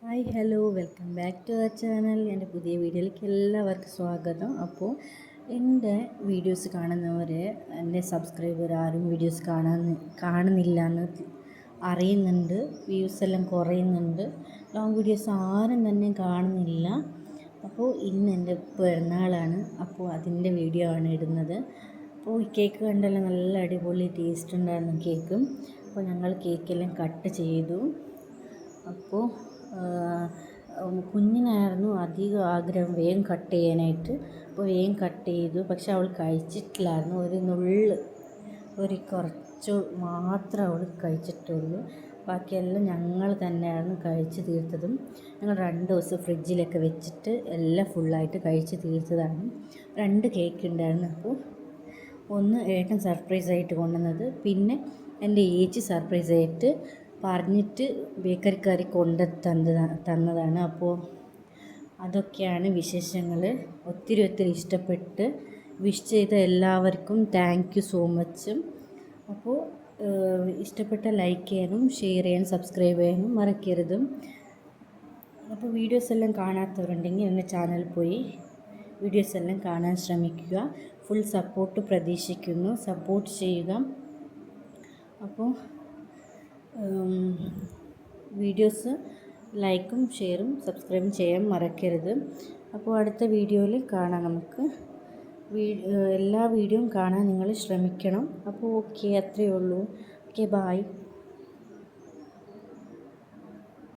Hi hello welcome back to our channel. എൻ്റെ പുതിയ വീഡിയോയിലേക്ക് എല്ലാവർക്കും സ്വാഗതം. അപ്പോൾ എൻ്റെ വീഡിയോസ് കാണുന്നവർ, എൻ്റെ സബ്സ്ക്രൈബർ ആരും വീഡിയോസ് കാണുന്നില്ല എന്ന് അറിയുന്നുണ്ട്. വ്യൂസ് എല്ലാം കുറയുന്നുണ്ട്. ലോങ് വീഡിയോസ് ആരും തന്നെ കാണുന്നില്ല. അപ്പോൾ ഇന്ന് എൻ്റെ പിറന്നാളാണ്. അപ്പോൾ അതിൻ്റെ വീഡിയോ ആണ് ഇടുന്നത്. അപ്പോൾ ഈ കേക്ക് കണ്ടല്ലോ, നല്ല അടിപൊളി ടേസ്റ്റ് ഉണ്ടായിരുന്നു കേക്കും. അപ്പോൾ ഞങ്ങൾ കേക്കെല്ലാം കട്ട് ചെയ്തു. അപ്പോൾ കുഞ്ഞിനായിരുന്നു അധികം ആഗ്രഹം വേഗം കട്ട് ചെയ്യാനായിട്ട്. അപ്പോൾ വേഗം കട്ട് ചെയ്തു. പക്ഷെ അവൾ കഴിച്ചിട്ടില്ലായിരുന്നു. ഒരു കുറച്ച് മാത്രം അവൾ കഴിച്ചിട്ടുള്ളൂ. ബാക്കിയെല്ലാം ഞങ്ങൾ തന്നെയായിരുന്നു കഴിച്ച് തീർത്തതും. ഞങ്ങൾ 2 ദിവസം ഫ്രിഡ്ജിലൊക്കെ വെച്ചിട്ട് എല്ലാം ഫുള്ളായിട്ട് കഴിച്ച് തീർത്തതാണ്. 2 കേക്ക് ഉണ്ടായിരുന്നു. അപ്പോൾ ഒന്ന് ഏട്ടൻ സർപ്രൈസായിട്ട് കൊണ്ടുവന്നത്, പിന്നെ എൻ്റെ ഏച്ചി സർപ്രൈസായിട്ട് പറഞ്ഞിട്ട് ബേക്കറിക്കാരി തന്നതാണ്. അപ്പോൾ അതൊക്കെയാണ് വിശേഷങ്ങൾ. ഒത്തിരി ഇഷ്ടപ്പെട്ട് വിഷ് ചെയ്ത എല്ലാവർക്കും താങ്ക് യു സോ മച്ച്. അപ്പോൾ ഇഷ്ടപ്പെട്ട ലൈക്ക് ചെയ്യാനും ഷെയർ ചെയ്യാനും സബ്സ്ക്രൈബ് ചെയ്യാനും മറക്കരുത്. അപ്പോൾ വീഡിയോസ് എല്ലാം കാണാത്തവരുണ്ടെങ്കിൽ എൻ്റെ ചാനലിൽ പോയി വീഡിയോസ് എല്ലാം കാണാൻ ശ്രമിക്കുക. ഫുൾ സപ്പോർട്ട് പ്രതീക്ഷിക്കുന്നു. സപ്പോർട്ട് ചെയ്യുക. അപ്പോൾ വീഡിയോസ് ലൈക്കും ഷെയറും സബ്സ്ക്രൈബും ചെയ്യാൻ മറക്കരുത്. അപ്പോൾ അടുത്ത വീഡിയോയിൽ കാണാം. നമുക്ക് എല്ലാ വീഡിയോയും കാണാൻ നിങ്ങൾ ശ്രമിക്കണം. അപ്പോൾ ഓക്കെ, അത്രയേ ഉള്ളൂ. Okay, bye.